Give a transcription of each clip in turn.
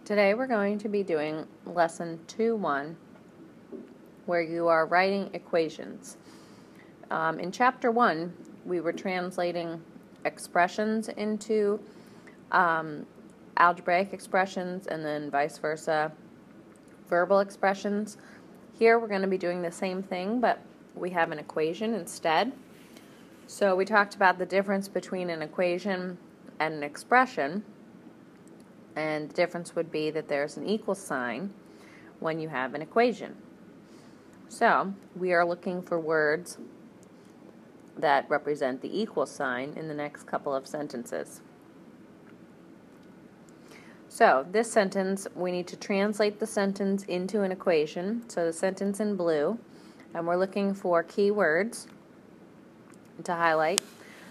Today we're going to be doing lesson 2-1, where you are writing equations. In chapter 1, we were translating expressions into algebraic expressions and then vice versa, verbal expressions. Here we're going to be doing the same thing, but we have an equation instead. So we talked about the difference between an equation and an expression. And the difference would be that there's an equal sign when you have an equation. So we are looking for words that represent the equal sign in the next couple of sentences. So this sentence, we need to translate the sentence into an equation. So the sentence in blue, and we're looking for key words to highlight.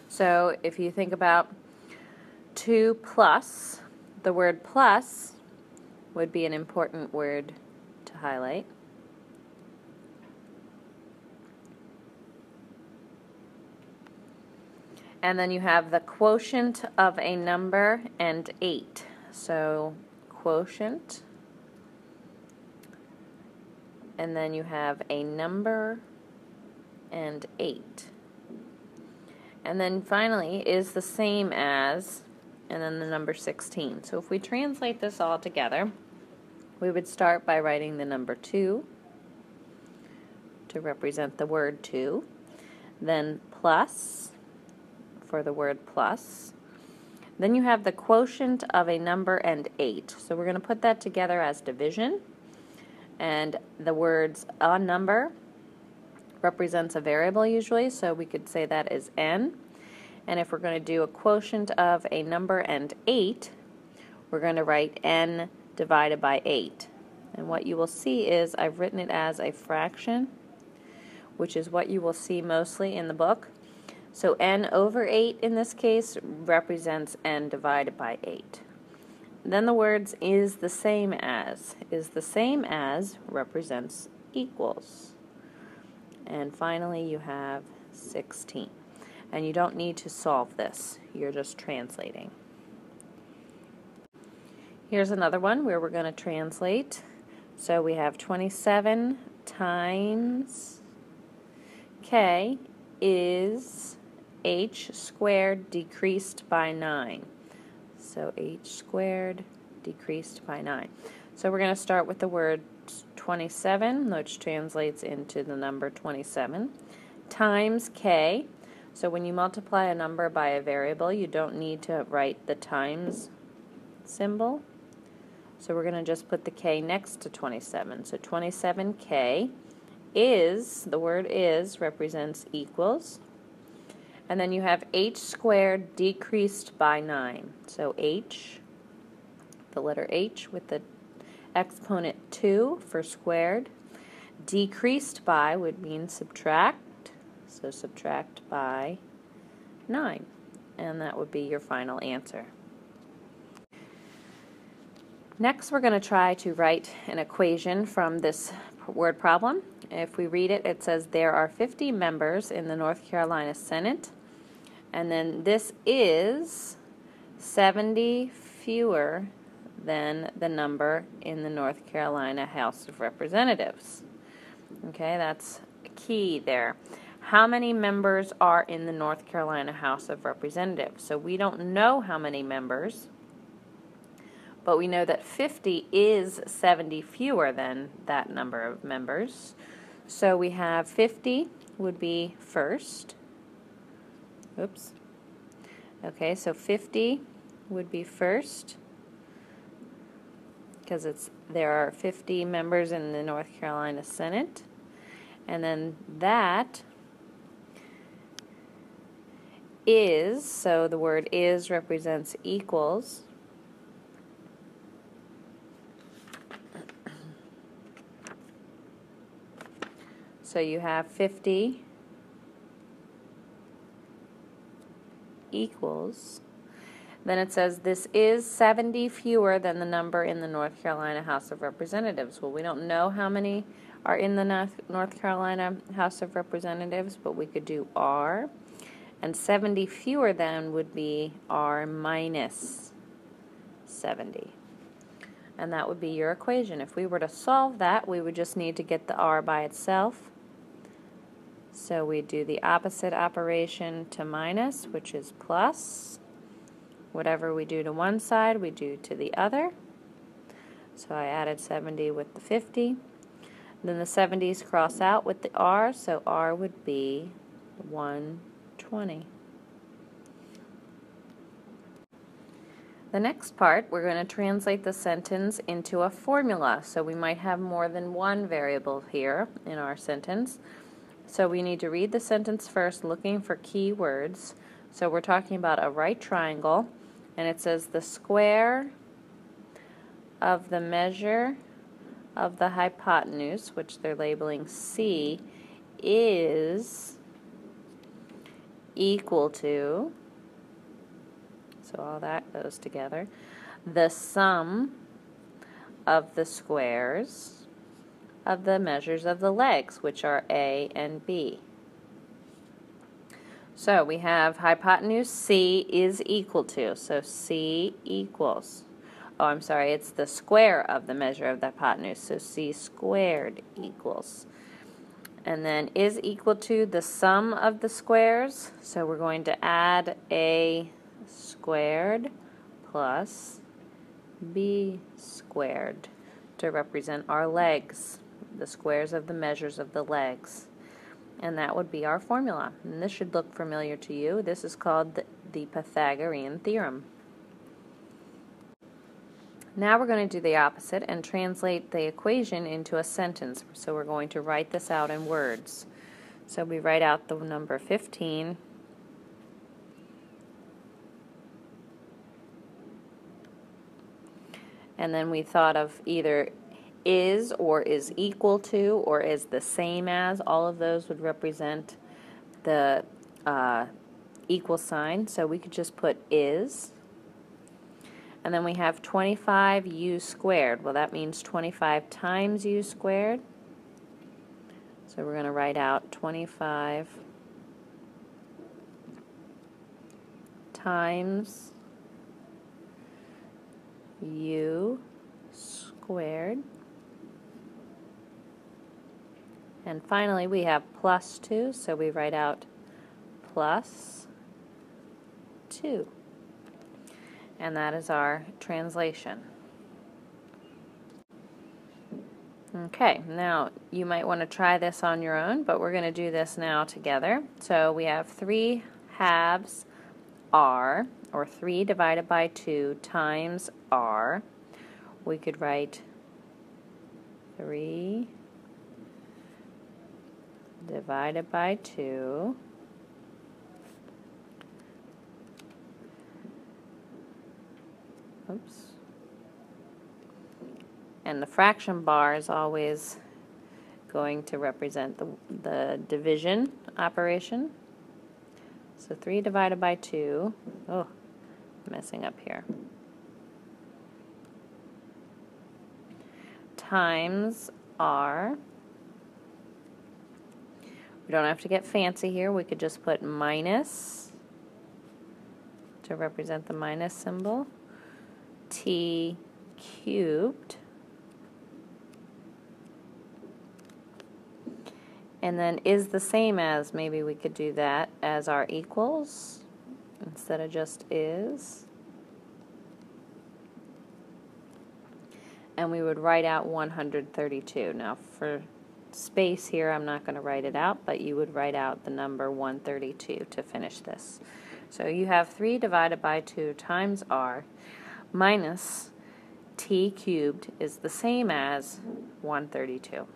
So if you think about 2 plus, the word plus would be an important word to highlight. And then you have the quotient of a number and 8. So quotient, and then you have a number and 8. And then finally is the same as, and then the number 16. So if we translate this all together, we would start by writing the number 2 to represent the word 2, then plus for the word plus. Then you have the quotient of a number and 8. So we're going to put that together as division, and the words a number represents a variable usually, so we could say that is n. And if we're going to do a quotient of a number and 8, we're going to write n divided by 8. And what you will see is I've written it as a fraction, which is what you will see mostly in the book. So n over 8 in this case represents n divided by 8. Then the words is the same as represents equals. And finally you have 16. And you don't need to solve this. You're just translating. Here's another one where we're going to translate. So we have 27 times k is h squared decreased by 9. So h squared decreased by 9. So we're going to start with the word 27, which translates into the number 27, times k. So when you multiply a number by a variable, you don't need to write the times symbol. So we're going to just put the k next to 27. So 27k is, the word is, represents equals. And then you have h squared decreased by 9. So h, the letter h with the exponent 2 for squared. Decreased by would mean subtract. So subtract by 9. And that would be your final answer. Next, we're going to try to write an equation from this word problem. If we read it, it says there are 50 members in the North Carolina Senate, and then this is 70 fewer than the number in the North Carolina House of Representatives. Okay, that's key there. How many members are in the North Carolina House of Representatives? So we don't know how many members, but we know that 50 is 70 fewer than that number of members. So we have 50 would be first. Oops. Okay, so 50 would be first because there are 50 members in the North Carolina Senate. And then that is, so the word is represents equals. So you have 50 equals. Then it says this is 70 fewer than the number in the North Carolina House of Representatives. Well, we don't know how many are in the North Carolina House of Representatives, but we could do R. And 70 fewer than would be R minus 70. And that would be your equation. If we were to solve that, we would just need to get the r by itself. So we do the opposite operation to minus, which is plus. Whatever we do to one side, we do to the other. So I added 70 with the 50. Then the 70s cross out with the r, so r would be 120. The next part, we're going to translate the sentence into a formula. So we might have more than one variable here in our sentence. So we need to read the sentence first, looking for key words. So we're talking about a right triangle, and it says the square of the measure of the hypotenuse, which they're labeling C, is equal to, so all that goes together, the sum of the squares of the measures of the legs, which are A and B. So we have hypotenuse C is equal to, so C equals, oh, I'm sorry, it's the square of the measure of the hypotenuse, so C squared equals. And then is equal to the sum of the squares, so we're going to add A squared plus B squared to represent our legs, the squares of the measures of the legs. And that would be our formula. And this should look familiar to you. This is called the Pythagorean theorem. Now we're going to do the opposite and translate the equation into a sentence. So we're going to write this out in words. So we write out the number 15. And then we thought of either is or is equal to or is the same as. All of those would represent the equal sign. So we could just put is. And then we have 25u squared. Well, that means 25 times u squared. So we're going to write out 25 times u squared. And finally, we have plus 2, so we write out plus 2. And that is our translation. Okay, now you might want to try this on your own, but we're going to do this now together. So we have 3 halves r, or 3 divided by 2 times r. We could write 3 divided by 2 and the fraction bar is always going to represent the division operation. So 3 divided by 2, oh, messing up here, times r. We don't have to get fancy here. We could just put minus to represent the minus symbol. T cubed. And then is the same as, maybe we could do that as our equals instead of just is. And we would write out 132. Now for space here, I'm not going to write it out, but you would write out the number 132 to finish this. So you have 3 divided by 2 times r minus t cubed is the same as 132.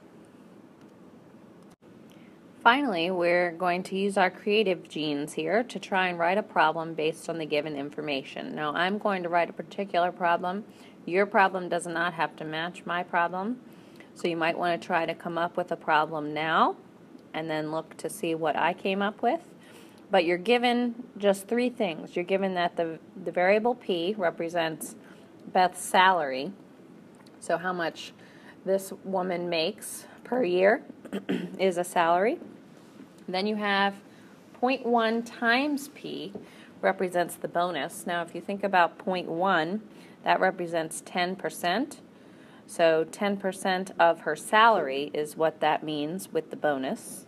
Finally, we're going to use our creative genes here to try and write a problem based on the given information. Now, I'm going to write a particular problem. Your problem does not have to match my problem. So you might want to try to come up with a problem now and then look to see what I came up with. But you're given just 3 things. You're given that the variable P represents Beth's salary, so how much this woman makes per year is a salary. Then you have 0.1 times P represents the bonus. Now if you think about 0.1, that represents 10%. So 10% of her salary is what that means with the bonus.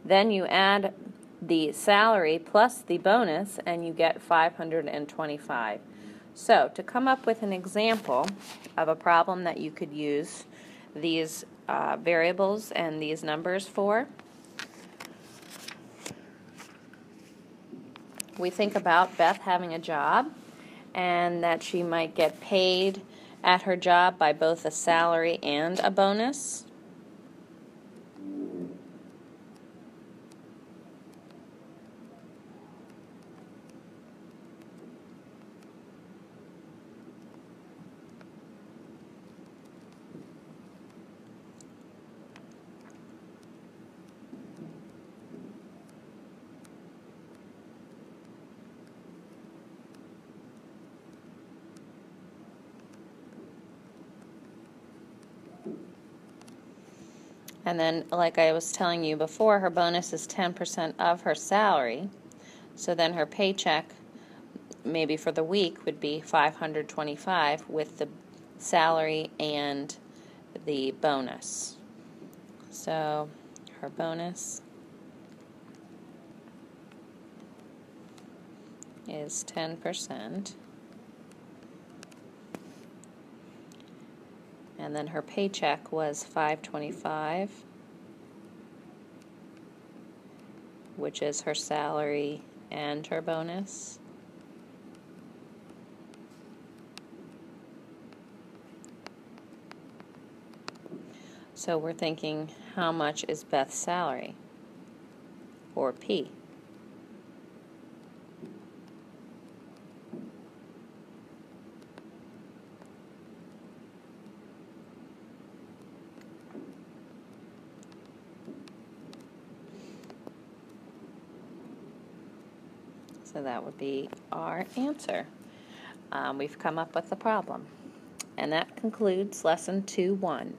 Then you add the salary plus the bonus, and you get 525. So to come up with an example of a problem that you could use these variables and these numbers for, we think about Beth having a job and that she might get paid at her job by both a salary and a bonus. And then, like I was telling you before, her bonus is 10% of her salary. So then her paycheck, maybe for the week, would be 525 with the salary and the bonus. So her bonus is 10%. And then her paycheck was $525, which is her salary and her bonus. So we're thinking, how much is Beth's salary? Or P? So that would be our answer. We've come up with the problem. And that concludes Lesson 2-1.